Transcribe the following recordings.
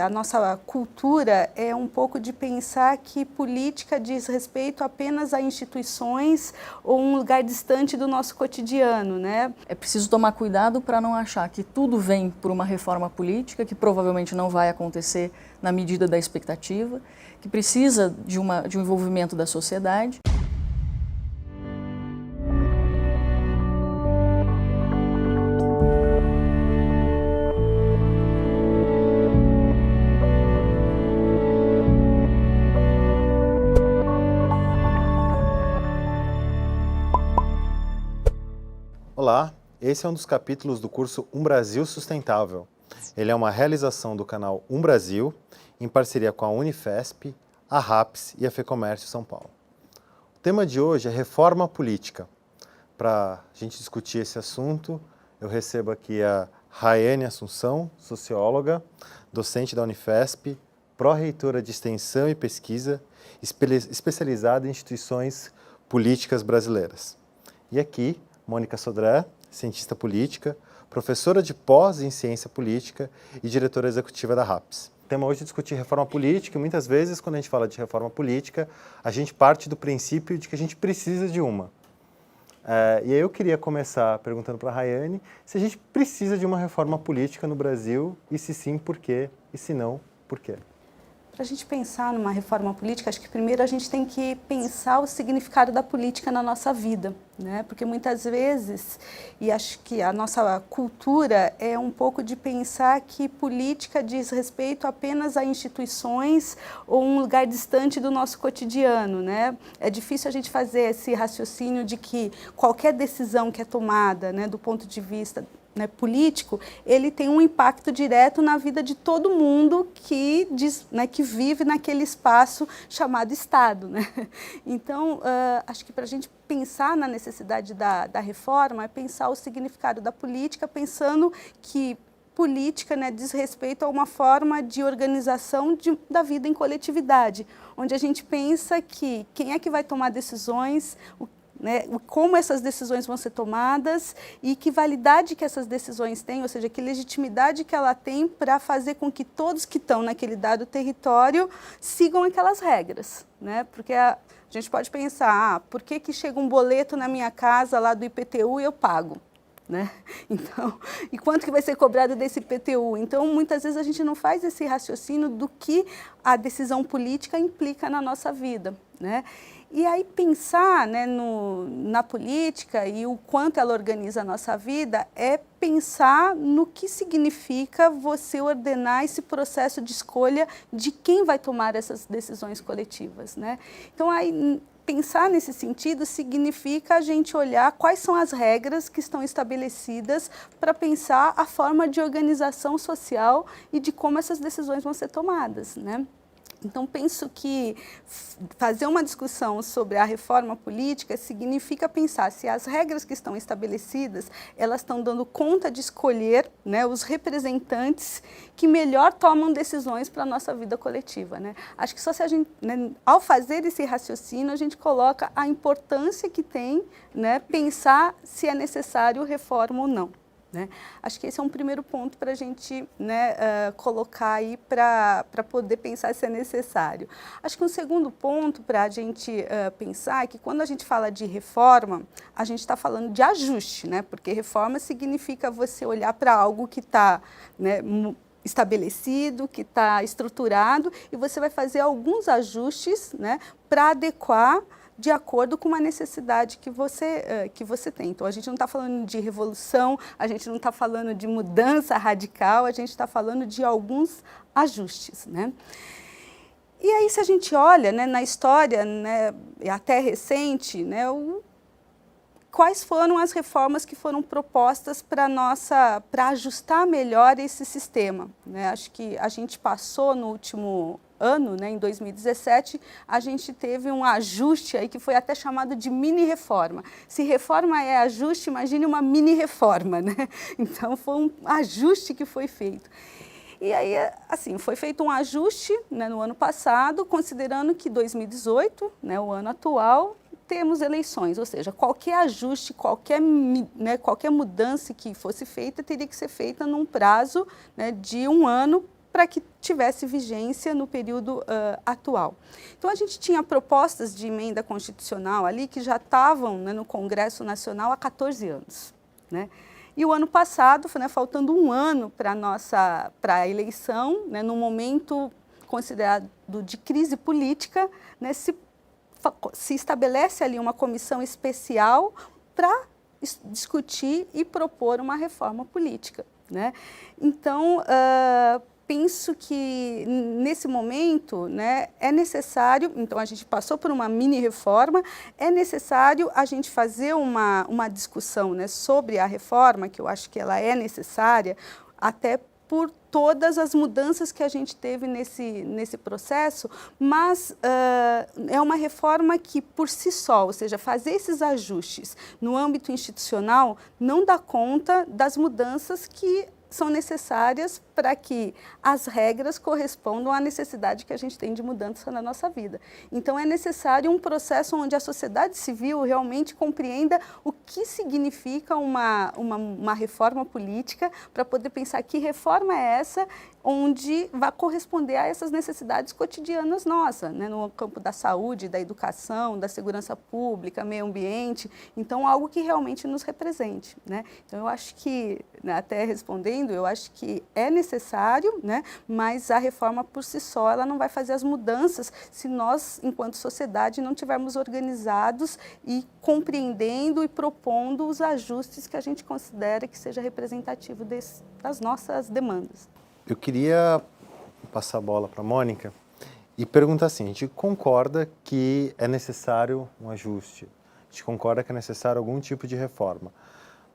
a nossa cultura é um pouco de pensar que política diz respeito apenas a instituições ou um lugar distante do nosso cotidiano, né? É preciso tomar cuidado para não achar que tudo vem por uma reforma política, que provavelmente não vai acontecer na medida da expectativa, que precisa de um envolvimento da sociedade. Olá, esse é um dos capítulos do curso Brasil Sustentável. Ele é uma realização do canal Brasil, em parceria com a Unifesp, a RAPS e a FEComércio São Paulo. O tema de hoje é reforma política. Para a gente discutir esse assunto, eu recebo aqui a Raiane Assunção, socióloga, docente da Unifesp, pró-reitora de extensão e pesquisa, especializada em instituições políticas brasileiras. E aqui, Mônica Sodré, cientista política, professora de pós em ciência política e diretora executiva da RAPS. O tema hoje é discutir reforma política e muitas vezes, quando a gente fala de reforma política, a gente parte do princípio de que a gente precisa de uma. E aí eu queria começar perguntando para a Raiane se a gente precisa de uma reforma política no Brasil e se sim, por quê? E se não, por quê? Para a gente pensar numa reforma política, acho que primeiro a gente tem que pensar o significado da política na nossa vida, né? Porque muitas vezes, e acho que a nossa cultura é um pouco de pensar que política diz respeito apenas a instituições ou um lugar distante do nosso cotidiano, né? É difícil a gente fazer esse raciocínio de que qualquer decisão que é tomada, né, do ponto de vista político, ele tem um impacto direto na vida de todo mundo que vive naquele espaço chamado Estado, né? Então, acho que para a gente pensar na necessidade da reforma é pensar o significado da política, pensando que política, né, diz respeito a uma forma de organização da vida em coletividade, onde a gente pensa que quem é que vai tomar decisões, como essas decisões vão ser tomadas e que validade que essas decisões têm, ou seja, que legitimidade que ela tem para fazer com que todos que estão naquele dado território sigam aquelas regras, né? Porque a gente pode pensar, por que chega um boleto na minha casa lá do IPTU e eu pago? Né? Então, e quanto que vai ser cobrado desse IPTU? Então, muitas vezes a gente não faz esse raciocínio do que a decisão política implica na nossa vida, né? E aí pensar, né, na política e o quanto ela organiza a nossa vida é pensar no que significa você ordenar esse processo de escolha de quem vai tomar essas decisões coletivas, né? Então, aí, pensar nesse sentido significa a gente olhar quais são as regras que estão estabelecidas para pensar a forma de organização social e de como essas decisões vão ser tomadas, né? Então, penso que fazer uma discussão sobre a reforma política significa pensar se as regras que estão estabelecidas, elas estão dando conta de escolher, né, os representantes que melhor tomam decisões para a nossa vida coletiva, né? Acho que só se a gente, né, ao fazer esse raciocínio, a gente coloca a importância que tem, né, pensar se é necessário reforma ou não. Né? Acho que esse é um primeiro ponto para a gente, né, colocar aí para poder pensar se é necessário. Acho que um segundo ponto para a gente pensar é que quando a gente fala de reforma, a gente está falando de ajuste, né? Porque reforma significa você olhar para algo que está, né, estabelecido, que está estruturado, e você vai fazer alguns ajustes, né, para adequar de acordo com uma necessidade que você tem. Então, a gente não está falando de revolução, a gente não está falando de mudança radical, a gente está falando de alguns ajustes, né? E aí, se a gente olha, né, na história, né, até recente, né, quais foram as reformas que foram propostas para ajustar melhor esse sistema, né? Acho que a gente passou no último ano, né, em 2017, a gente teve um ajuste aí que foi até chamado de mini-reforma. Se reforma é ajuste, imagine uma mini-reforma, né? Então, foi um ajuste que foi feito. E aí, assim, foi feito um ajuste, né, no ano passado, considerando que 2018, né, o ano atual, temos eleições, ou seja, qualquer ajuste, qualquer mudança que fosse feita, teria que ser feita num prazo, né, de um ano para que tivesse vigência no período atual. Então, a gente tinha propostas de emenda constitucional ali que já estavam, né, no Congresso Nacional há 14 anos, né? E o ano passado, né, faltando um ano para a eleição, né, num momento considerado de crise política, né, se estabelece ali uma comissão especial para discutir e propor uma reforma política, né? Então, penso que nesse momento, né, é necessário, então a gente passou por uma mini reforma, é necessário a gente fazer uma discussão, né, sobre a reforma, que eu acho que ela é necessária, até por todas as mudanças que a gente teve nesse processo, mas é uma reforma que, por si só, ou seja, fazer esses ajustes no âmbito institucional, não dá conta das mudanças que são necessárias para que as regras correspondam à necessidade que a gente tem de mudança na nossa vida. Então, é necessário um processo onde a sociedade civil realmente compreenda o que significa uma reforma política, para poder pensar que reforma é essa, onde vai corresponder a essas necessidades cotidianas nossas, né, no campo da saúde, da educação, da segurança pública, meio ambiente, então algo que realmente nos represente, né? Então eu acho que, né, até respondendo, eu acho que é necessário, né, mas a reforma por si só ela não vai fazer as mudanças se nós, enquanto sociedade, não tivermos organizados e compreendendo e propondo os ajustes que a gente considera que seja representativo das nossas demandas. Eu queria passar a bola para a Mônica e perguntar assim, a gente concorda que é necessário um ajuste, a gente concorda que é necessário algum tipo de reforma,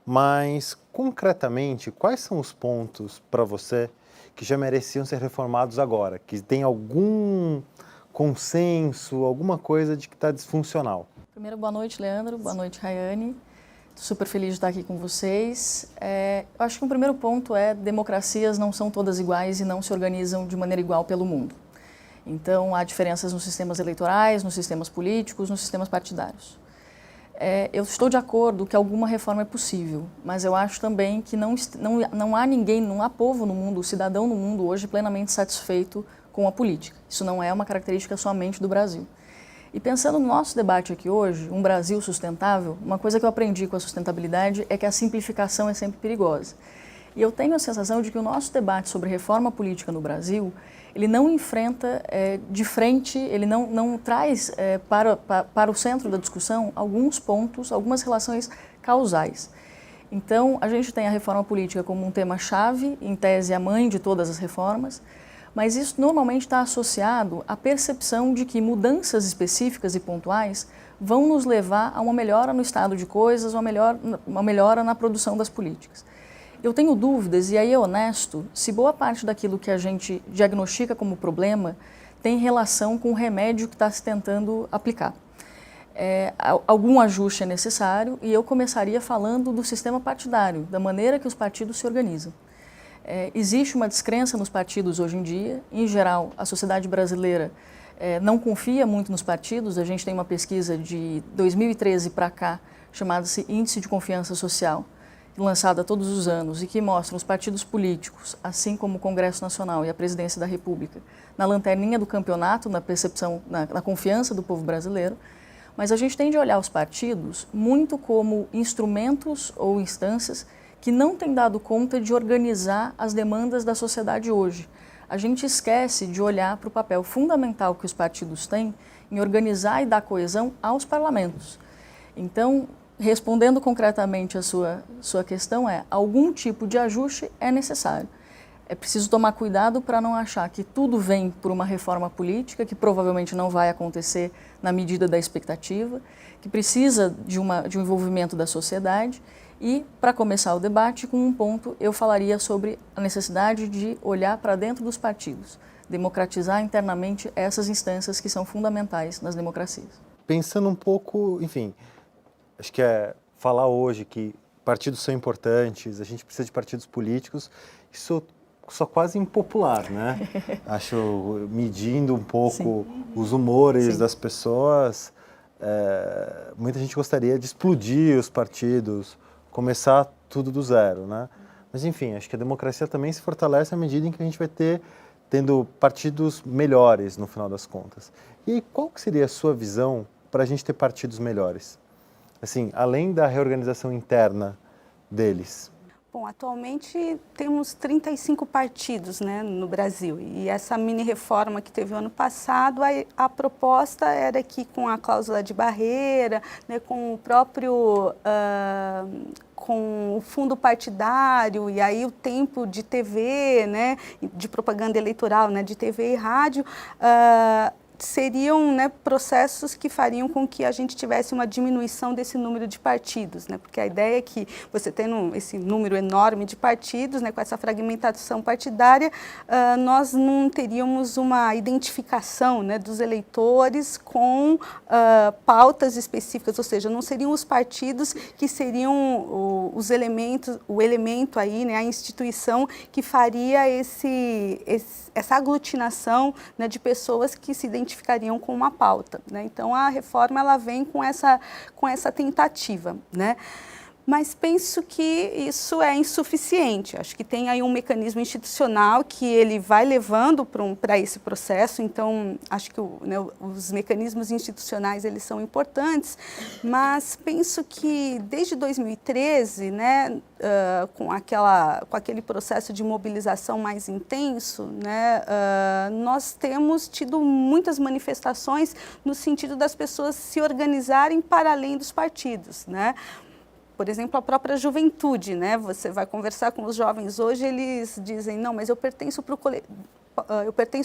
mas concretamente, quais são os pontos para você que já mereciam ser reformados agora, que tem algum consenso, alguma coisa de que está disfuncional? Primeiro, boa noite, Leandro, boa noite, Rayane. Super feliz de estar aqui com vocês. Eu acho que um primeiro ponto é democracias não são todas iguais e não se organizam de maneira igual pelo mundo. Então, há diferenças nos sistemas eleitorais, nos sistemas políticos, nos sistemas partidários. Eu estou de acordo que alguma reforma é possível, mas eu acho também que não há ninguém, não há povo no mundo, cidadão no mundo hoje plenamente satisfeito com a política. Isso não é uma característica somente do Brasil. E pensando no nosso debate aqui hoje, um Brasil sustentável, uma coisa que eu aprendi com a sustentabilidade é que a simplificação é sempre perigosa. E eu tenho a sensação de que o nosso debate sobre reforma política no Brasil, ele não enfrenta de frente, ele não traz para o centro da discussão alguns pontos, algumas relações causais. Então, a gente tem a reforma política como um tema-chave, em tese a mãe de todas as reformas, mas isso normalmente está associado à percepção de que mudanças específicas e pontuais vão nos levar a uma melhora no estado de coisas, uma melhora na produção das políticas. Eu tenho dúvidas, e aí é honesto, se boa parte daquilo que a gente diagnostica como problema tem relação com o remédio que está se tentando aplicar. Algum ajuste é necessário, e eu começaria falando do sistema partidário, da maneira que os partidos se organizam. Existe uma descrença nos partidos hoje em dia. Em geral, a sociedade brasileira não confia muito nos partidos. A gente tem uma pesquisa de 2013 para cá, chamada-se Índice de Confiança Social, lançada todos os anos e que mostra os partidos políticos, assim como o Congresso Nacional e a Presidência da República, na lanterninha do campeonato, na percepção, na confiança do povo brasileiro. Mas a gente tem de olhar os partidos muito como instrumentos ou instâncias que não tem dado conta de organizar as demandas da sociedade hoje. A gente esquece de olhar para o papel fundamental que os partidos têm em organizar e dar coesão aos parlamentos. Então, respondendo concretamente a sua questão, algum tipo de ajuste é necessário. É preciso tomar cuidado para não achar que tudo vem por uma reforma política, que provavelmente não vai acontecer na medida da expectativa, que precisa de um envolvimento da sociedade. E, para começar o debate, com um ponto, eu falaria sobre a necessidade de olhar para dentro dos partidos, democratizar internamente essas instâncias que são fundamentais nas democracias. Pensando um pouco, enfim, acho que falar hoje que partidos são importantes, a gente precisa de partidos políticos, isso só quase impopular, né? Acho, medindo um pouco Sim. os humores Sim. das pessoas, muita gente gostaria de explodir os partidos, começar tudo do zero, né? Mas enfim, acho que a democracia também se fortalece à medida em que a gente vai ter tendo partidos melhores no final das contas. E qual que seria a sua visão para a gente ter partidos melhores? Assim, além da reorganização interna deles. Bom, atualmente temos 35 partidos, né, no Brasil, e essa mini reforma que teve o ano passado, a proposta era que com a cláusula de barreira, né, com o próprio com o fundo partidário e aí o tempo de TV, né, de propaganda eleitoral, né, de TV e rádio, seriam, né, processos que fariam com que a gente tivesse uma diminuição desse número de partidos, né, porque a ideia é que você tendo esse número enorme de partidos, né, com essa fragmentação partidária, nós não teríamos uma identificação, né, dos eleitores com pautas específicas, ou seja, não seriam os partidos que seriam os elementos, o elemento aí, né, a instituição que faria essa aglutinação, né, de pessoas que se identificariam com uma pauta, né? Então a reforma ela vem com essa tentativa, né? Mas penso que isso é insuficiente. Acho que tem aí um mecanismo institucional que ele vai levando para esse processo. Então, acho que né, os mecanismos institucionais eles são importantes, mas penso que desde 2013, né, com aquele processo de mobilização mais intenso, né, nós temos tido muitas manifestações no sentido das pessoas se organizarem para além dos partidos, né? Por exemplo, a própria juventude, né? Você vai conversar com os jovens hoje, eles dizem, não, mas eu pertenço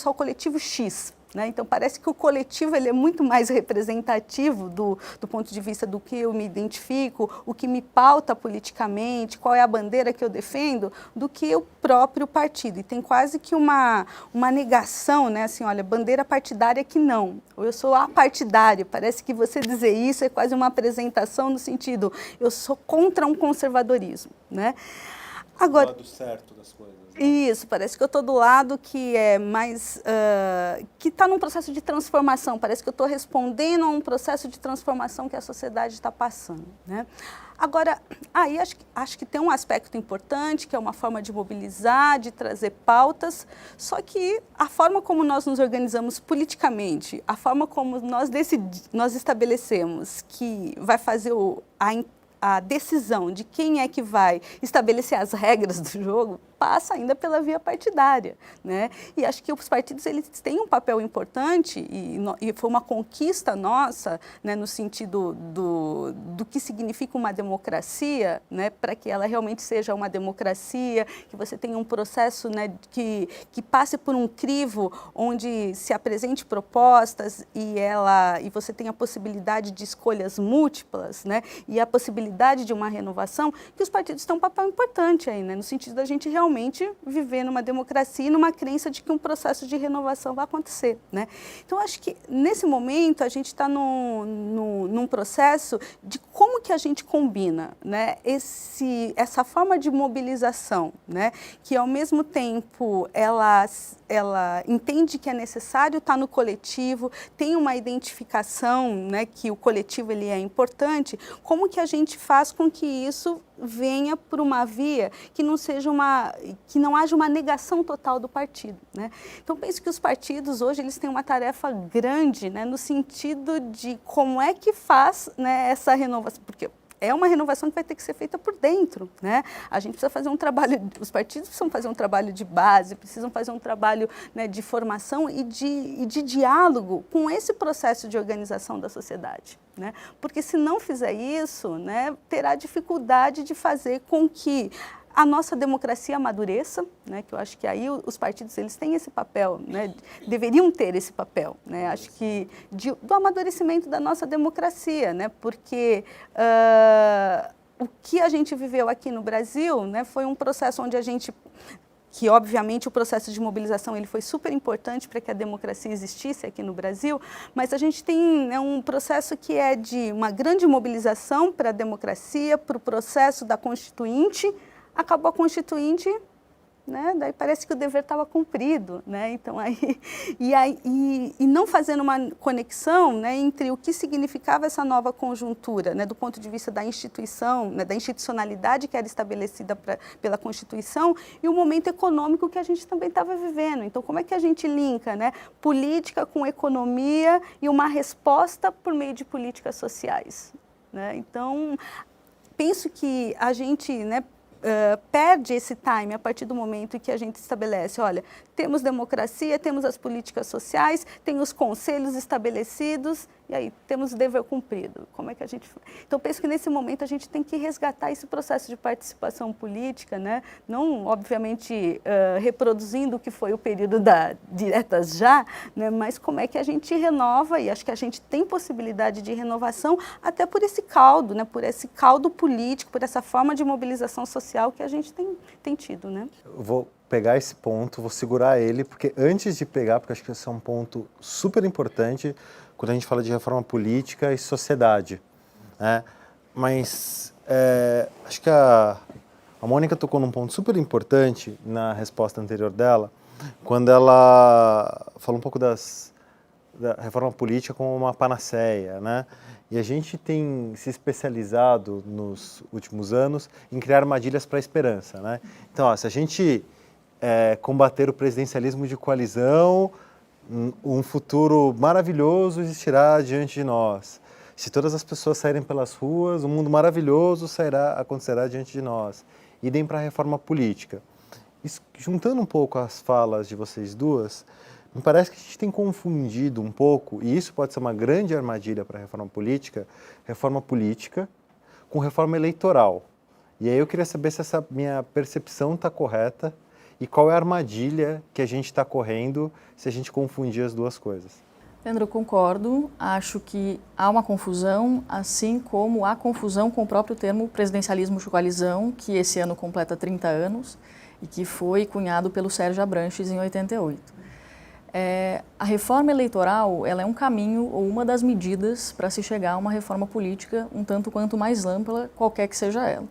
ao coletivo X. Né? Então, parece que o coletivo ele é muito mais representativo do ponto de vista do que eu me identifico, o que me pauta politicamente, qual é a bandeira que eu defendo, do que o próprio partido. E tem quase que uma negação, né? Assim, olha, bandeira partidária que não. Eu sou apartidário. Parece que você dizer isso é quase uma apresentação no sentido, eu sou contra um conservadorismo. Né? Agora, do lado certo das coisas. Isso, parece que eu estou do lado que é mais, que está num processo de transformação, parece que eu estou respondendo a um processo de transformação que a sociedade está passando, né? Agora, aí acho que tem um aspecto importante, que é uma forma de mobilizar, de trazer pautas, só que a forma como nós nos organizamos politicamente, a forma como nós estabelecemos que vai fazer a decisão de quem é que vai estabelecer as regras do jogo passa ainda pela via partidária, né? E acho que os partidos eles têm um papel importante e foi uma conquista nossa, né, no sentido do que significa uma democracia, né, para que ela realmente seja uma democracia, que você tenha um processo, né, que passe por um crivo onde se apresente propostas e você tenha a possibilidade de escolhas múltiplas, né, e a possibilidade de uma renovação, que os partidos têm um papel importante aí, né, no sentido da gente realmente viver numa democracia e numa crença de que um processo de renovação vai acontecer, né? Então, acho que nesse momento a gente está num processo de como que a gente combina, né, essa forma de mobilização, né, que ao mesmo tempo ela entende que é necessário estar no coletivo, tem uma identificação, né, que o coletivo ele é importante, como que a gente faz com que isso venha por uma via que não haja uma negação total do partido, né? Então, penso que os partidos hoje eles têm uma tarefa grande, né, no sentido de como é que faz, né, essa renovação, porque é uma renovação que vai ter que ser feita por dentro, né? A gente precisa fazer um trabalho, os partidos precisam fazer um trabalho de base, precisam fazer um trabalho, né, de formação e de diálogo com esse processo de organização da sociedade, né? Porque se não fizer isso, né, terá dificuldade de fazer com que a nossa democracia amadureça, né, que eu acho que aí os partidos eles têm esse papel, né, deveriam ter esse papel, né, acho que do amadurecimento da nossa democracia, né, porque o que a gente viveu aqui no Brasil, né, foi um processo onde que obviamente o processo de mobilização ele foi super importante para que a democracia existisse aqui no Brasil, mas a gente tem, né, um processo que é de uma grande mobilização para a democracia, para o processo da Constituinte. Acabou a Constituinte, né? Daí parece que o dever estava cumprido, né? Então e não fazendo uma conexão, né, entre o que significava essa nova conjuntura, né, do ponto de vista da instituição, né, da institucionalidade que era estabelecida pela Constituição e o momento econômico que a gente também estava vivendo. Então como é que a gente linka, né, política com economia e uma resposta por meio de políticas sociais, né? Então penso que a gente, né, perde esse time a partir do momento em que a gente estabelece, olha, temos democracia, temos as políticas sociais, tem os conselhos estabelecidos e aí temos o dever cumprido. Como é que a gente... Então, penso que nesse momento a gente tem que resgatar esse processo de participação política, né? Não, obviamente, reproduzindo o que foi o período da diretas já, né? Mas como é que a gente renova, e acho que a gente tem possibilidade de renovação até por esse caldo, né? Por esse caldo político, por essa forma de mobilização social que a gente tem tido, né? Eu vou pegar esse ponto, vou segurar ele, porque antes de pegar, porque acho que esse é um ponto super importante quando a gente fala de reforma política e sociedade, né? Mas acho que a Mônica tocou num ponto super importante na resposta anterior dela, quando ela falou um pouco da reforma política como uma panaceia, né? E a gente tem se especializado nos últimos anos em criar armadilhas para a esperança, né? Então, ó, se a gente combater o presidencialismo de coalizão, um futuro maravilhoso existirá diante de nós. Se todas as pessoas saírem pelas ruas, um mundo maravilhoso acontecerá diante de nós. Idem para a reforma política. Isso, juntando um pouco as falas de vocês duas, me parece que a gente tem confundido um pouco, e isso pode ser uma grande armadilha para a reforma política com reforma eleitoral. E aí eu queria saber se essa minha percepção está correta e qual é a armadilha que a gente está correndo se a gente confundir as duas coisas. Leandro, eu concordo. Acho que há uma confusão, assim como há confusão com o próprio termo presidencialismo de coalizão, que esse ano completa 30 anos e que foi cunhado pelo Sérgio Abranches em 88. A reforma eleitoral ela é um caminho ou uma das medidas para se chegar a uma reforma política um tanto quanto mais ampla, qualquer que seja ela.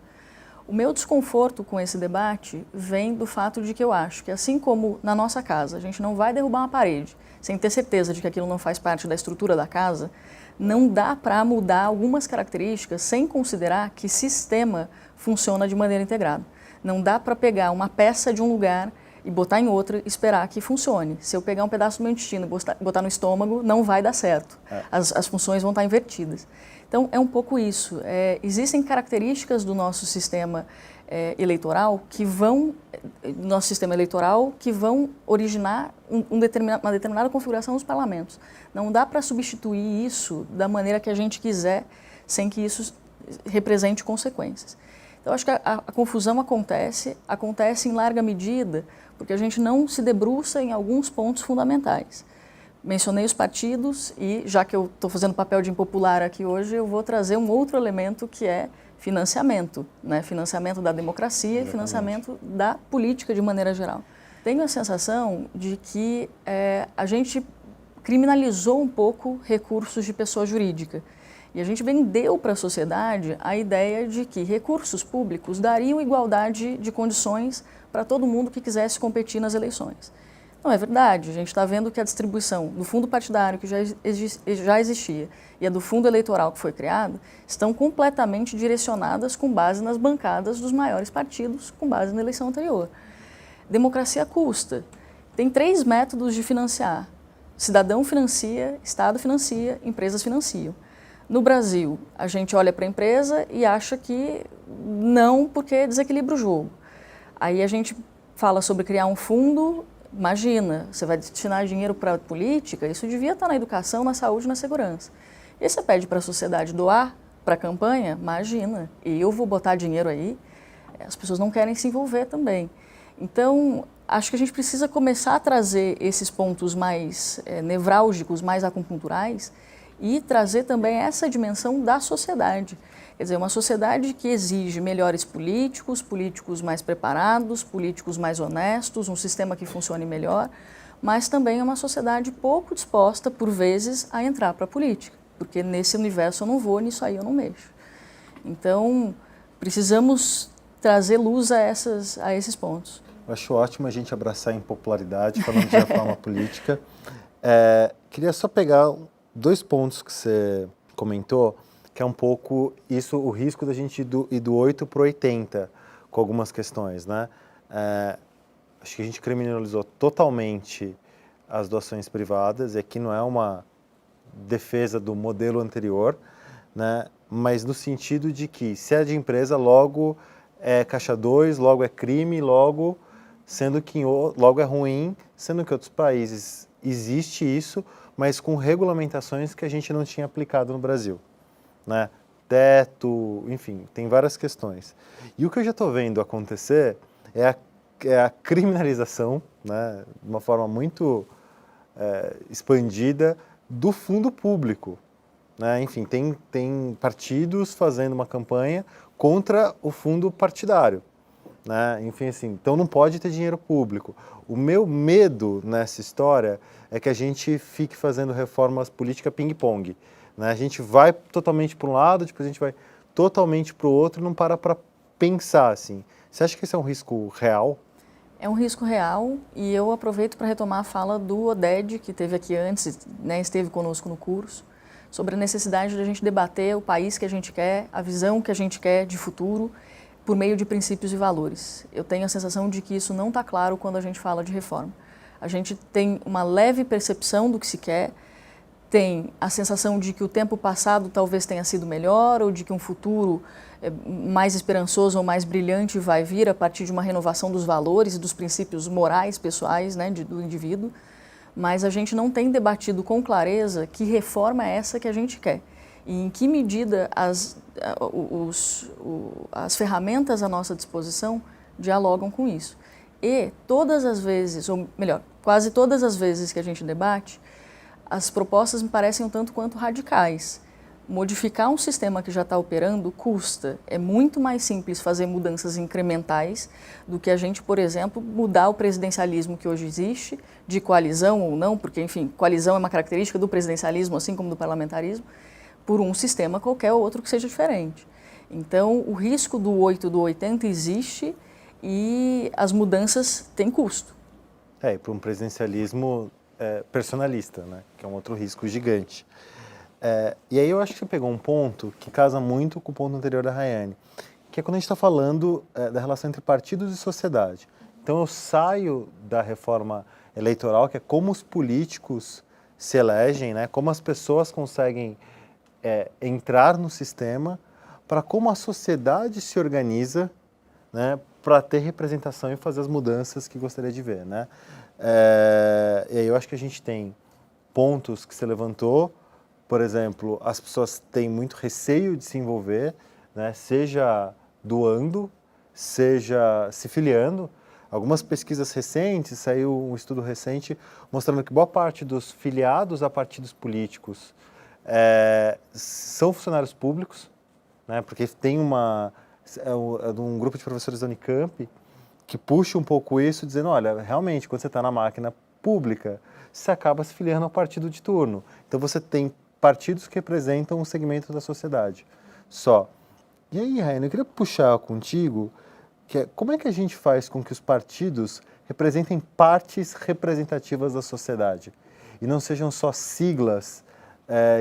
O meu desconforto com esse debate vem do fato de que eu acho que, assim como na nossa casa, a gente não vai derrubar uma parede sem ter certeza de que aquilo não faz parte da estrutura da casa, não dá para mudar algumas características sem considerar que sistema funciona de maneira integrada. Não dá para pegar uma peça de um lugar e botar em outra e esperar que funcione. Se eu pegar um pedaço do meu intestino e botar no estômago, não vai dar certo. As funções vão estar invertidas. Então, é um pouco isso. Existem características do nosso sistema eleitoral que vão originar uma determinada configuração dos parlamentos. Não dá para substituir isso da maneira que a gente quiser, sem que isso represente consequências. Então, acho que a confusão acontece em larga medida, porque a gente não se debruça em alguns pontos fundamentais. Mencionei os partidos e, já que eu estou fazendo papel de impopular aqui hoje, eu vou trazer um outro elemento que é financiamento, né? Financiamento da democracia e financiamento da política de maneira geral. Tenho a sensação de que a gente criminalizou um pouco recursos de pessoa jurídica. E a gente vendeu para a sociedade a ideia de que recursos públicos dariam igualdade de condições para todo mundo que quisesse competir nas eleições. Não é verdade. A gente está vendo que a distribuição do fundo partidário, que já existia, e a do fundo eleitoral que foi criado, estão completamente direcionadas com base nas bancadas dos maiores partidos, com base na eleição anterior. Democracia custa. Tem 3 métodos de financiar. Cidadão financia, Estado financia, empresas financiam. No Brasil, a gente olha para a empresa e acha que não, porque desequilibra o jogo. Aí a gente fala sobre criar um fundo. Imagina, você vai destinar dinheiro para a política, isso devia estar na educação, na saúde e na segurança. E você pede para a sociedade doar para a campanha? Imagina, e eu vou botar dinheiro aí, as pessoas não querem se envolver também. Então, acho que a gente precisa começar a trazer esses pontos mais nevrálgicos, mais acupunturais, e trazer também essa dimensão da sociedade. Quer dizer, uma sociedade que exige melhores políticos, políticos mais preparados, políticos mais honestos, um sistema que funcione melhor, mas também é uma sociedade pouco disposta, por vezes, a entrar para a política, porque nesse universo eu não vou, nisso aí eu não mexo. Então, precisamos trazer luz a esses pontos. Eu acho ótimo a gente abraçar a impopularidade, falando de reforma política. Queria só pegar 2 pontos que você comentou, que é um pouco isso, o risco da gente ir do 8 para o 80, com algumas questões, né? Acho que a gente criminalizou totalmente as doações privadas, e aqui não é uma defesa do modelo anterior, né? Mas no sentido de que se é de empresa, logo é caixa 2, logo é crime, logo logo é ruim, sendo que em outros países existe isso, mas com regulamentações que a gente não tinha aplicado no Brasil, né? Teto, enfim, tem várias questões. E o que eu já estou vendo acontecer é a criminalização, né, de uma forma muito expandida, do fundo público, né? Enfim, tem partidos fazendo uma campanha contra o fundo partidário, né? Enfim, assim, então não pode ter dinheiro público. O meu medo nessa história é que a gente fique fazendo reformas políticas ping-pong, né? A gente vai totalmente para um lado, depois a gente vai totalmente para o outro e não para pensar assim. Você acha que esse é um risco real? É um risco real, e eu aproveito para retomar a fala do Oded, que esteve aqui antes, né, esteve conosco no curso, sobre a necessidade de a gente debater o país que a gente quer, a visão que a gente quer de futuro, por meio de princípios e valores. Eu tenho a sensação de que isso não está claro quando a gente fala de reforma. A gente tem uma leve percepção do que se quer, tem a sensação de que o tempo passado talvez tenha sido melhor, ou de que um futuro mais esperançoso ou mais brilhante vai vir a partir de uma renovação dos valores e dos princípios morais pessoais, né, do indivíduo, mas a gente não tem debatido com clareza que reforma é essa que a gente quer e em que medida as ferramentas à nossa disposição dialogam com isso. E todas as vezes, ou melhor, quase todas as vezes que a gente debate, as propostas me parecem um tanto quanto radicais. Modificar um sistema que já está operando custa. É muito mais simples fazer mudanças incrementais do que a gente, por exemplo, mudar o presidencialismo que hoje existe, de coalizão ou não, porque, enfim, coalizão é uma característica do presidencialismo, assim como do parlamentarismo, por um sistema qualquer ou outro que seja diferente. Então, o risco do 8 do 80 existe e as mudanças têm custo. E para um presidencialismo personalista, né? Que é um outro risco gigante. E aí eu acho que você pegou um ponto que casa muito com o ponto anterior da Rayane, que é quando a gente está falando da relação entre partidos e sociedade. Então eu saio da reforma eleitoral, que é como os políticos se elegem, né? Como as pessoas conseguem entrar no sistema, para como a sociedade se organiza, né? Para ter representação e fazer as mudanças que gostaria de ver, né? E aí eu acho que a gente tem pontos que você levantou. Por exemplo, as pessoas têm muito receio de se envolver, né? Seja doando, seja se filiando. Algumas pesquisas recentes, saiu um estudo recente mostrando que boa parte dos filiados a partidos políticos são funcionários públicos, né? Porque tem um grupo de professores da Unicamp que puxa um pouco isso, dizendo, olha, realmente, quando você está na máquina pública, você acaba se filiando ao partido de turno. Então você tem partidos que representam um segmento da sociedade só. E aí, Rayane, eu queria puxar contigo, como é que a gente faz com que os partidos representem partes representativas da sociedade e não sejam só siglas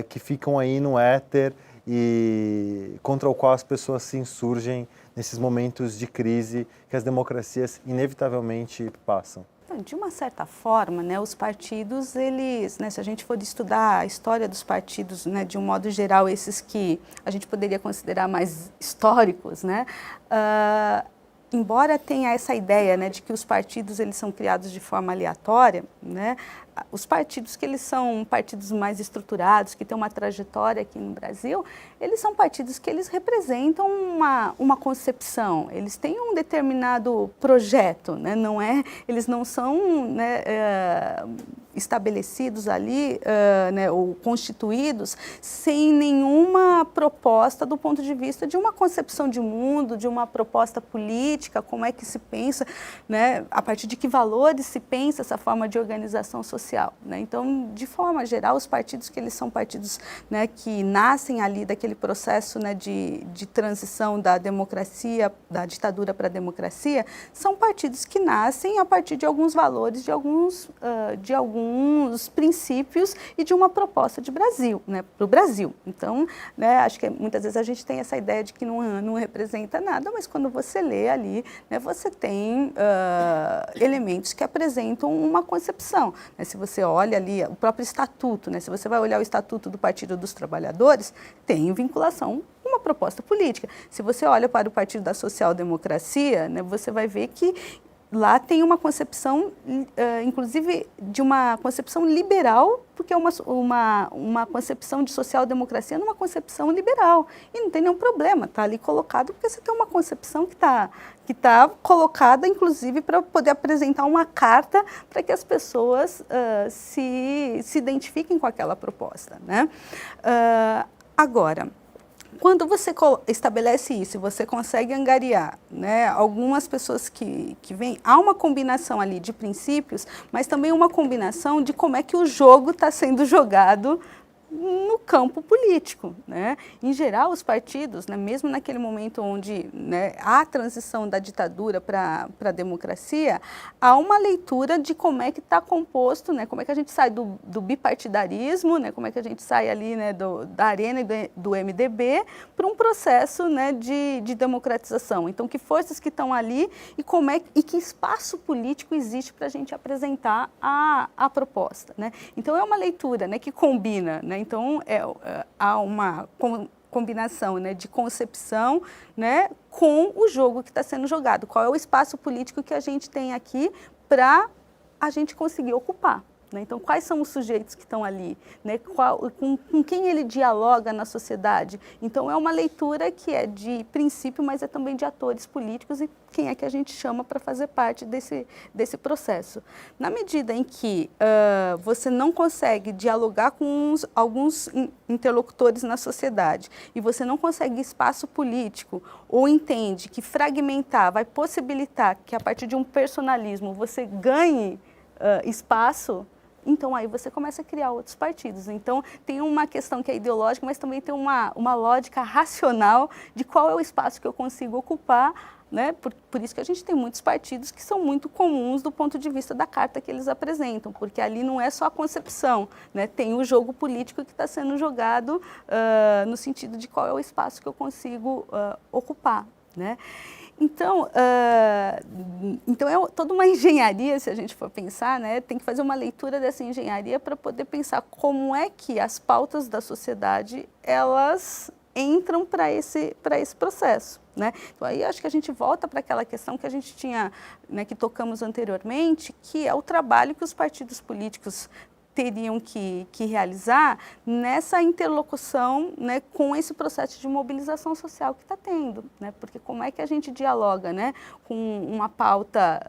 que ficam aí no éter e contra o qual as pessoas se insurgem nesses momentos de crise que as democracias inevitavelmente passam? De uma certa forma, né, os partidos, eles, né, se a gente for estudar a história dos partidos, né, de um modo geral, esses que a gente poderia considerar mais históricos, né, embora tenha essa ideia, né, de que os partidos eles são criados de forma aleatória, né, os partidos que eles são partidos mais estruturados, que têm uma trajetória aqui no Brasil, eles são partidos que eles representam uma concepção, eles têm um determinado projeto, né, eles não são, né, estabelecidos ali, né, ou constituídos, sem nenhuma proposta do ponto de vista de uma concepção de mundo, de uma proposta política, como é que se pensa, né, a partir de que valores se pensa essa forma de organização social, né? Então, de forma geral, os partidos que eles são partidos, né, que nascem ali daquele processo, né, de transição da democracia, da ditadura para a democracia, são partidos que nascem a partir de alguns valores, de alguns princípios e de uma proposta de Brasil, né, para o Brasil. Então, né, acho que muitas vezes a gente tem essa ideia de que não representa nada, mas quando você lê ali, né, você tem elementos que apresentam uma concepção, né? Se você olha ali o próprio estatuto, né, se você vai olhar o estatuto do Partido dos Trabalhadores, tem vinculação com uma proposta política. Se você olha para o Partido da Social-Democracia, né, você vai ver que lá tem uma concepção, inclusive, de uma concepção liberal, porque é uma concepção de social-democracia numa concepção liberal. E não tem nenhum problema, está ali colocado, porque você tem uma concepção que tá colocada, inclusive, para poder apresentar uma carta para que as pessoas se identifiquem com aquela proposta, né? Agora, quando você estabelece isso, você consegue angariar, né, algumas pessoas que vêm, há uma combinação ali de princípios, mas também uma combinação de como é que o jogo está sendo jogado no campo político, né? Em geral, os partidos, né, mesmo naquele momento onde, né, há a transição da ditadura para a democracia, há uma leitura de como é que está composto, né, como é que a gente sai do bipartidarismo, né, como é que a gente sai ali, né, da arena e do MDB para um processo, né, de democratização. Então, que forças que estão ali e que espaço político existe para a gente apresentar a proposta, né? Então, é uma leitura, né, que combina, né? Então, há uma combinação, né, de concepção, né, com o jogo que está sendo jogado. Qual é o espaço político que a gente tem aqui para a gente conseguir ocupar, né? Então, quais são os sujeitos que estão ali, né? Com quem ele dialoga na sociedade? Então, é uma leitura que é de princípio, mas é também de atores políticos e quem é que a gente chama para fazer parte desse processo. Na medida em que você não consegue dialogar com alguns interlocutores na sociedade e você não consegue espaço político ou entende que fragmentar vai possibilitar que a partir de um personalismo você ganhe espaço, então aí você começa a criar outros partidos. Então tem uma questão que é ideológica, mas também tem uma lógica racional de qual é o espaço que eu consigo ocupar, né? Por isso que a gente tem muitos partidos que são muito comuns do ponto de vista da carta que eles apresentam, porque ali não é só a concepção, né? Tem o jogo político que está sendo jogado no sentido de qual é o espaço que eu consigo ocupar, né? Então, é toda uma engenharia, se a gente for pensar, né? Tem que fazer uma leitura dessa engenharia para poder pensar como é que as pautas da sociedade, elas entram para esse processo, né? Então, aí acho que a gente volta para aquela questão que a gente tinha, né, que tocamos anteriormente, que é o trabalho que os partidos políticos teriam que realizar nessa interlocução, né, com esse processo de mobilização social que está tendo, né? Porque como é que a gente dialoga, né, com uma pauta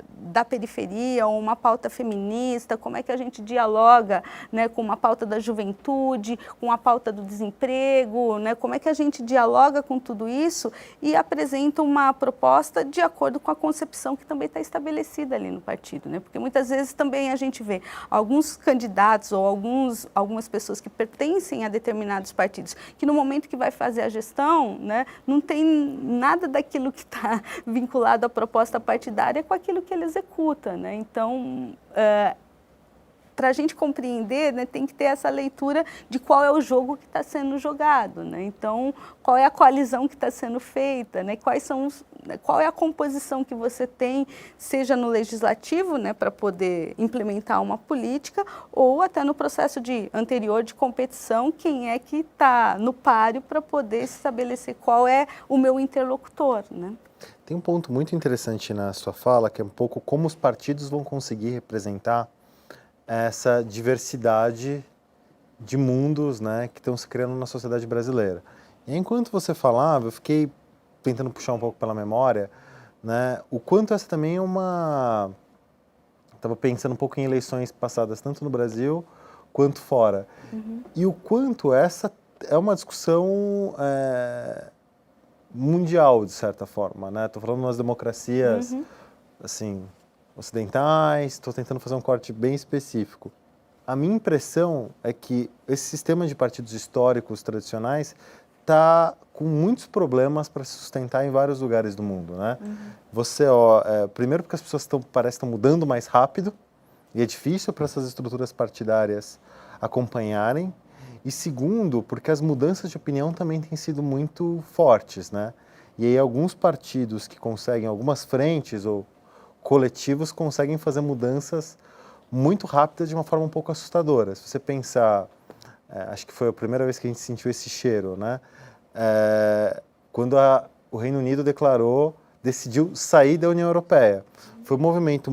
da periferia ou uma pauta feminista, como é que a gente dialoga, né, com uma pauta da juventude, com a pauta do desemprego, né, como é que a gente dialoga com tudo isso e apresenta uma proposta de acordo com a concepção que também está estabelecida ali no partido, né? Porque muitas vezes também a gente vê alguns candidatos ou algumas pessoas que pertencem a determinados partidos, que no momento que vai fazer a gestão, né, não tem nada daquilo que está vinculado à proposta partidária com aquilo que ele executa, né? Então, para a gente compreender, né, tem que ter essa leitura de qual é o jogo que está sendo jogado, né? Então, qual é a coalizão que está sendo feita, né? Qual é a composição que você tem, seja no legislativo, né, para poder implementar uma política, ou até no processo anterior de competição, quem é que está no páreo para poder estabelecer qual é o meu interlocutor, né? Tem um ponto muito interessante na sua fala, que é um pouco como os partidos vão conseguir representar essa diversidade de mundos, né, que estão se criando na sociedade brasileira. E enquanto você falava, eu fiquei tentando puxar um pouco pela memória, né, o quanto essa também é uma estava pensando um pouco em eleições passadas, tanto no Brasil quanto fora. E o quanto essa é uma discussão mundial, de certa forma, né? Estou falando das democracias, assim, ocidentais, estou tentando fazer um corte bem específico. A minha impressão é que esse sistema de partidos históricos tradicionais está com muitos problemas para se sustentar em vários lugares do mundo, né? Você, primeiro porque as pessoas parecem estar mudando mais rápido, e é difícil para essas estruturas partidárias acompanharem, e segundo, porque as mudanças de opinião também têm sido muito fortes, né? E aí alguns partidos que conseguem, algumas frentes ou coletivos conseguem fazer mudanças muito rápidas de uma forma um pouco assustadora. Se você pensar, acho que foi a primeira vez que a gente sentiu esse cheiro, né? Quando o Reino Unido decidiu sair da União Europeia. Foi um movimento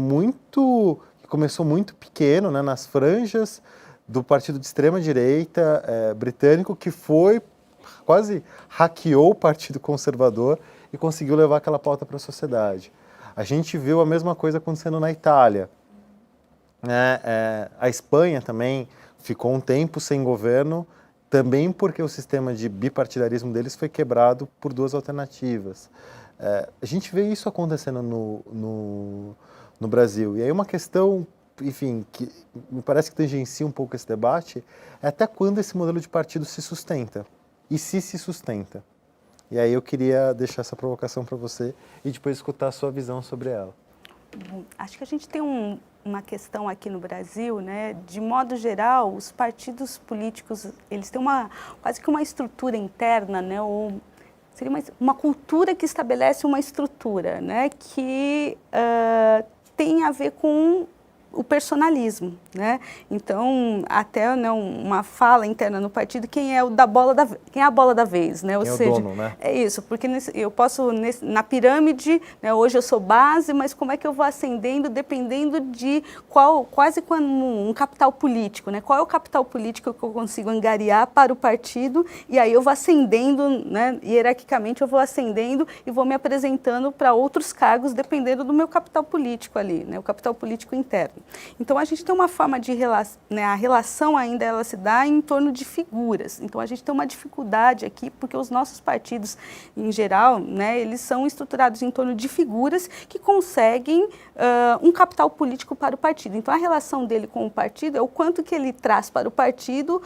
que começou muito pequeno, né, nas franjas do partido de extrema-direita britânico, que quase hackeou o Partido Conservador e conseguiu levar aquela pauta para a sociedade. A gente viu a mesma coisa acontecendo na Itália. A Espanha também ficou um tempo sem governo, também porque o sistema de bipartidarismo deles foi quebrado por duas alternativas. A gente vê isso acontecendo no Brasil. E aí uma questão, enfim, que me parece que tangencia um pouco esse debate, é até quando esse modelo de partido se sustenta. E se sustenta. E aí eu queria deixar essa provocação para você e depois escutar a sua visão sobre ela. Acho que a gente tem uma questão aqui no Brasil, né? De modo geral, os partidos políticos, eles têm quase que uma estrutura interna, né? Ou seria uma cultura que estabelece uma estrutura, né? Que tem a ver com o personalismo, né? Então, até, né, uma fala interna no partido, quem é a bola da vez, né? Ou quem seja, é o dono, né? É isso, porque eu posso, na pirâmide, né, hoje eu sou base, mas como é que eu vou ascendendo dependendo de quase como um capital político, né? Qual é o capital político que eu consigo angariar para o partido, e aí eu vou ascendendo, né, hierarquicamente eu vou ascendendo e vou me apresentando para outros cargos dependendo do meu capital político ali, né? O capital político interno. Então, a gente tem uma forma de relação, né, a relação ainda ela se dá em torno de figuras. Então, a gente tem uma dificuldade aqui, porque os nossos partidos, em geral, né, eles são estruturados em torno de figuras que conseguem um capital político para o partido. Então, a relação dele com o partido é o quanto que ele traz para o partido,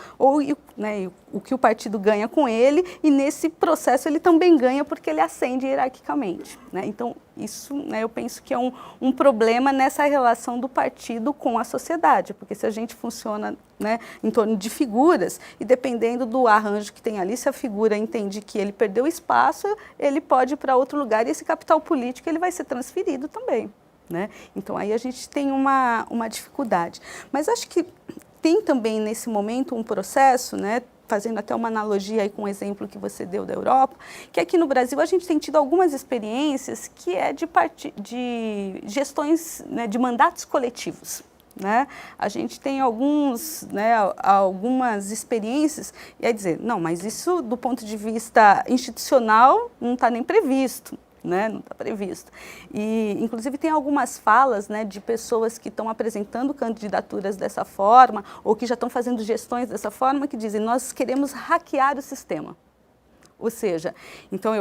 né, o que o partido ganha com ele, e nesse processo ele também ganha porque ele ascende hierarquicamente, né? Então, isso, né, eu penso que é um problema nessa relação do partido com a sociedade, porque se a gente funciona, né, em torno de figuras, e dependendo do arranjo que tem ali, se a figura entende que ele perdeu espaço, ele pode ir para outro lugar e esse capital político ele vai ser transferido também, né? Então, aí a gente tem uma dificuldade. Mas acho que tem também, nesse momento, um processo, né, fazendo até uma analogia aí com o exemplo que você deu da Europa, que aqui no Brasil a gente tem tido algumas experiências que é de gestões, né, de mandatos coletivos. Né? A gente tem algumas experiências, e é dizer, não, mas isso do ponto de vista institucional não está nem previsto. Né? Não está previsto. E, inclusive, tem algumas falas, né, de pessoas que estão apresentando candidaturas dessa forma ou que já estão fazendo gestões dessa forma que dizem, nós queremos hackear o sistema. Ou seja, então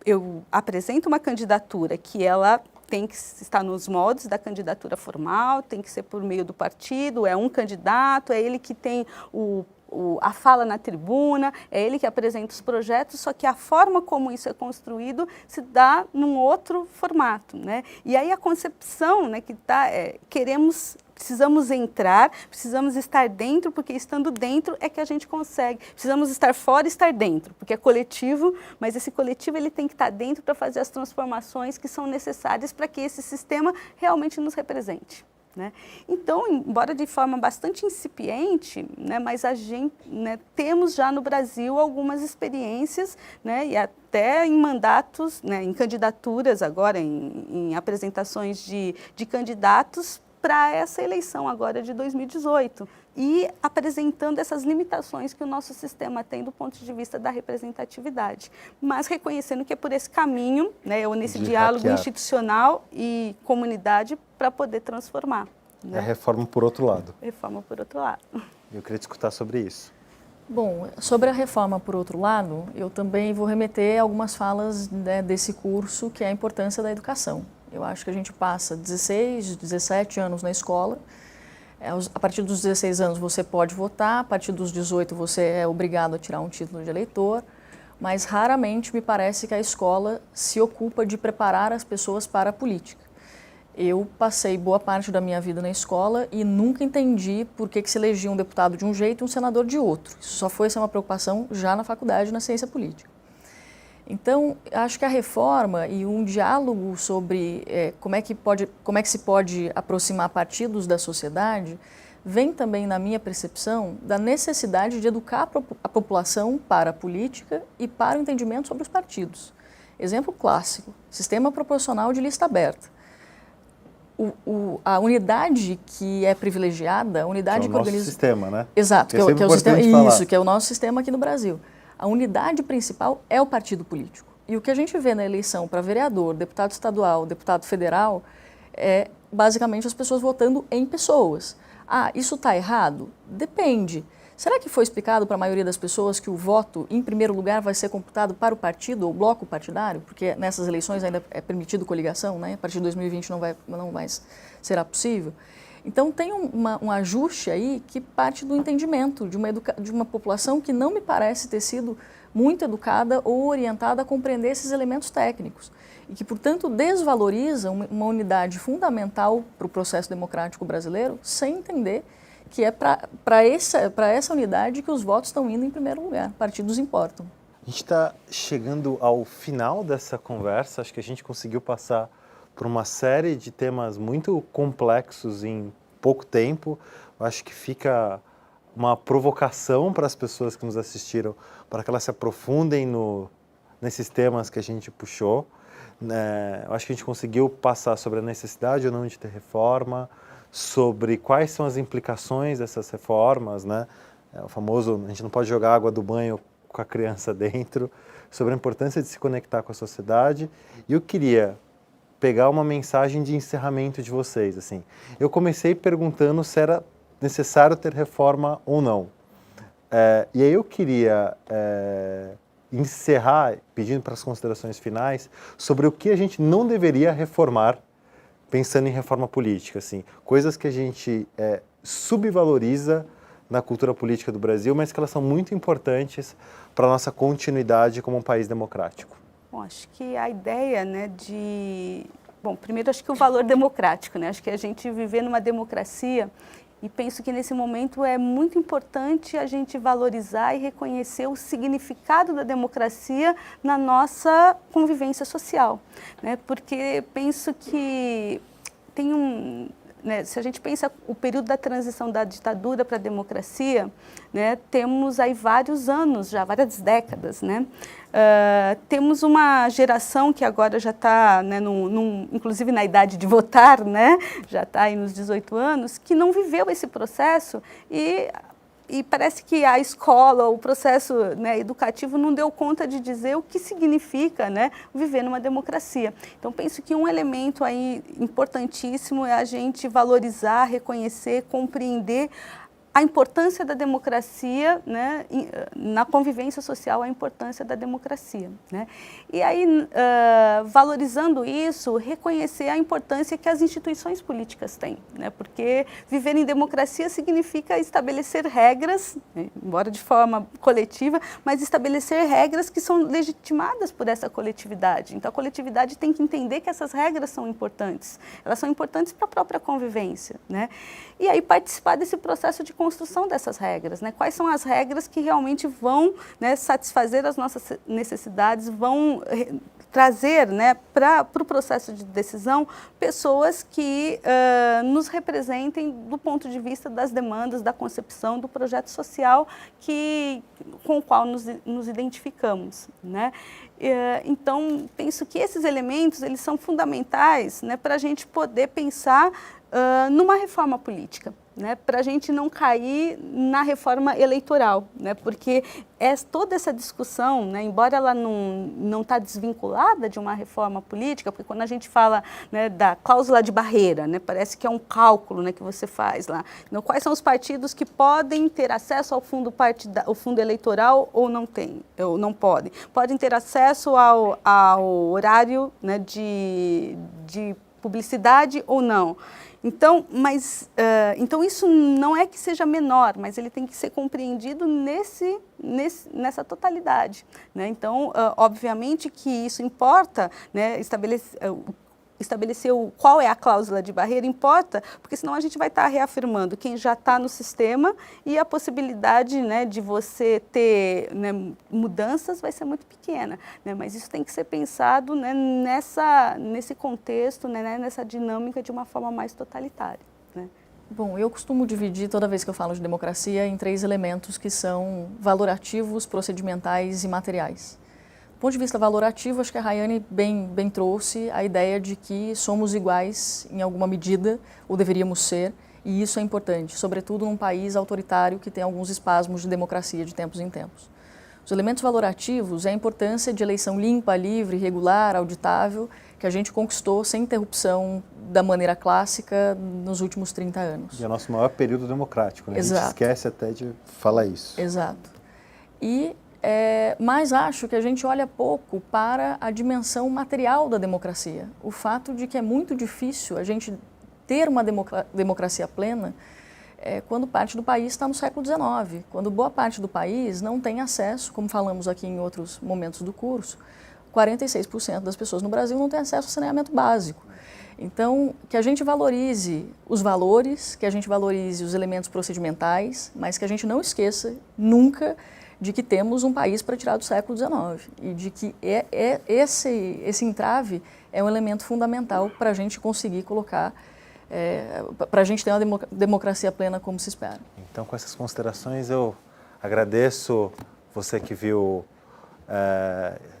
eu apresento uma candidatura que ela tem que estar nos moldes da candidatura formal, tem que ser por meio do partido, é um candidato, é ele que tem a fala na tribuna, é ele que apresenta os projetos, só que a forma como isso é construído se dá num outro formato, né? E aí a concepção, né, que precisamos entrar, precisamos estar dentro, porque estando dentro é que a gente consegue. Precisamos estar fora e estar dentro, porque é coletivo, mas esse coletivo ele tem que estar dentro para fazer as transformações que são necessárias para que esse sistema realmente nos represente. Né? Então, embora de forma bastante incipiente, né, mas a gente, né, temos já no Brasil algumas experiências, né, e até em mandatos, né, em candidaturas agora, em apresentações de candidatos para essa eleição agora de 2018 e apresentando essas limitações que o nosso sistema tem do ponto de vista da representatividade, mas reconhecendo que é por esse caminho, né, ou nesse diálogo institucional e comunidade para poder transformar. Né? É a reforma por outro lado. Reforma por outro lado. Eu queria te escutar sobre isso. Bom, sobre a reforma por outro lado, eu também vou remeter a algumas falas, né, desse curso, que é a importância da educação. Eu acho que a gente passa 16, 17 anos na escola. A partir dos 16 anos você pode votar, a partir dos 18 você é obrigado a tirar um título de eleitor, mas raramente me parece que a escola se ocupa de preparar as pessoas para a política. Eu passei boa parte da minha vida na escola e nunca entendi por que se elegia um deputado de um jeito e um senador de outro. Isso só foi ser uma preocupação já na faculdade, na ciência política. Então, acho que a reforma e um diálogo sobre como é que se pode aproximar partidos da sociedade vem também, na minha percepção, da necessidade de educar a população para a política e para o entendimento sobre os partidos. Exemplo clássico, sistema proporcional de lista aberta. A unidade que é privilegiada, a unidade que organiza... É o nosso sistema, né? Exato, que é o sistema, isso, que é o nosso sistema aqui no Brasil. A unidade principal é o partido político. E o que a gente vê na eleição para vereador, deputado estadual, deputado federal, é basicamente as pessoas votando em pessoas. Ah, isso está errado? Depende. Será que foi explicado para a maioria das pessoas que o voto, em primeiro lugar, vai ser computado para o partido ou bloco partidário? Porque nessas eleições ainda é permitido coligação, né? A partir de 2020 não mais será possível. Então tem um ajuste aí que parte do entendimento de uma população que não me parece ter sido muito educada ou orientada a compreender esses elementos técnicos e que, portanto, desvaloriza uma unidade fundamental para o processo democrático brasileiro sem entender que é para essa unidade que os votos estão indo em primeiro lugar. Partidos importam. A gente está chegando ao final dessa conversa, acho que a gente conseguiu passar por uma série de temas muito complexos em pouco tempo. Eu acho que fica uma provocação para as pessoas que nos assistiram, para que elas se aprofundem nesses temas que a gente puxou. Eu acho que a gente conseguiu passar sobre a necessidade ou não de ter reforma, sobre quais são as implicações dessas reformas, né? O famoso, a gente não pode jogar água do banho com a criança dentro, sobre a importância de se conectar com a sociedade. E eu queria pegar uma mensagem de encerramento de vocês. Assim. Eu comecei perguntando se era necessário ter reforma ou não. E aí eu queria encerrar pedindo para as considerações finais sobre o que a gente não deveria reformar pensando em reforma política. Assim, coisas que a gente subvaloriza na cultura política do Brasil, mas que elas são muito importantes para a nossa continuidade como um país democrático. Bom, acho que a ideia, né, Bom, primeiro acho que o valor democrático, né? Acho que a gente viver numa democracia e penso que nesse momento é muito importante a gente valorizar e reconhecer o significado da democracia na nossa convivência social, né? Porque penso que tem né, se a gente pensa o período da transição da ditadura para a democracia, né, temos aí vários anos, já várias décadas, né? Temos uma geração que agora já está, né, inclusive na idade de votar, né, já está aí nos 18 anos, que não viveu esse processo e parece que a escola, o processo, né, educativo não deu conta de dizer o que significa, né, viver numa democracia. Então, penso que um elemento aí importantíssimo é a gente valorizar, reconhecer, compreender a importância da democracia, né, na convivência social, a importância da democracia, né? E aí, valorizando isso, reconhecer a importância que as instituições políticas têm, né? Porque viver em democracia significa estabelecer regras, né, embora de forma coletiva, mas estabelecer regras que são legitimadas por essa coletividade. Então, a coletividade tem que entender que essas regras são importantes. Elas são importantes para a própria convivência, né? E aí, participar desse processo de construção dessas regras, né? Quais são as regras que realmente vão, né, satisfazer as nossas necessidades, vão trazer, né, para o processo de decisão pessoas que nos representem do ponto de vista das demandas, da concepção, do projeto social com o qual nos identificamos, né? Então, penso que esses elementos eles são fundamentais, né, para a gente poder pensar numa reforma política, né, para a gente não cair na reforma eleitoral, né, porque toda essa discussão, né, embora ela não está desvinculada de uma reforma política, porque quando a gente fala, né, da cláusula de barreira, né, parece que é um cálculo, né, que você faz lá. Então, quais são os partidos que podem ter acesso ao fundo eleitoral ou não tem, ou não podem? Podem ter acesso ao horário, né, de publicidade ou não. Então, então isso não é que seja menor, mas ele tem que ser compreendido nessa totalidade, né? Então, obviamente que isso importa, né, estabelecer qual é a cláusula de barreira importa, porque senão a gente vai estar reafirmando quem já está no sistema e a possibilidade, né, de você ter, né, mudanças vai ser muito pequena, né, mas isso tem que ser pensado, né, nesse contexto, né, nessa dinâmica de uma forma mais totalitária, né. Bom, eu costumo dividir, toda vez que eu falo de democracia, em 3 elementos que são valorativos, procedimentais e materiais. Do ponto de vista valorativo, acho que a Rayane bem trouxe a ideia de que somos iguais em alguma medida, ou deveríamos ser, e isso é importante, sobretudo num país autoritário que tem alguns espasmos de democracia de tempos em tempos. Os elementos valorativos é a importância de eleição limpa, livre, regular, auditável, que a gente conquistou sem interrupção da maneira clássica nos últimos 30 anos. E é o nosso maior período democrático, né? Exato. A gente esquece até de falar isso. Exato. Mas acho que a gente olha pouco para a dimensão material da democracia. O fato de que é muito difícil a gente ter uma democracia plena quando parte do país está no século XIX, quando boa parte do país não tem acesso, como falamos aqui em outros momentos do curso, 46% das pessoas no Brasil não têm acesso ao saneamento básico. Então, que a gente valorize os valores, que a gente valorize os elementos procedimentais, mas que a gente não esqueça nunca de que temos um país para tirar do século XIX e de que esse entrave é um elemento fundamental para a gente conseguir colocar, para a gente ter uma democracia plena como se espera. Então, com essas considerações, eu agradeço você que viu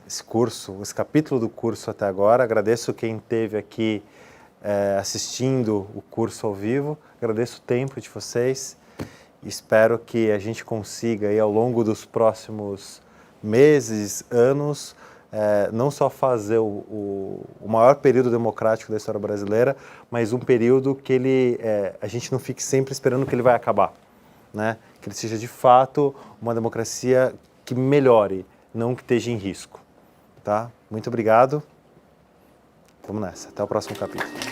esse capítulo do curso até agora, agradeço quem esteve aqui assistindo o curso ao vivo, agradeço o tempo de vocês. Espero que a gente consiga, aí, ao longo dos próximos meses, anos, não só fazer o maior período democrático da história brasileira, mas um período que a gente não fique sempre esperando que ele vai acabar, né? Que ele seja, de fato, uma democracia que melhore, não que esteja em risco. Tá? Muito obrigado. Vamos nessa. Até o próximo capítulo.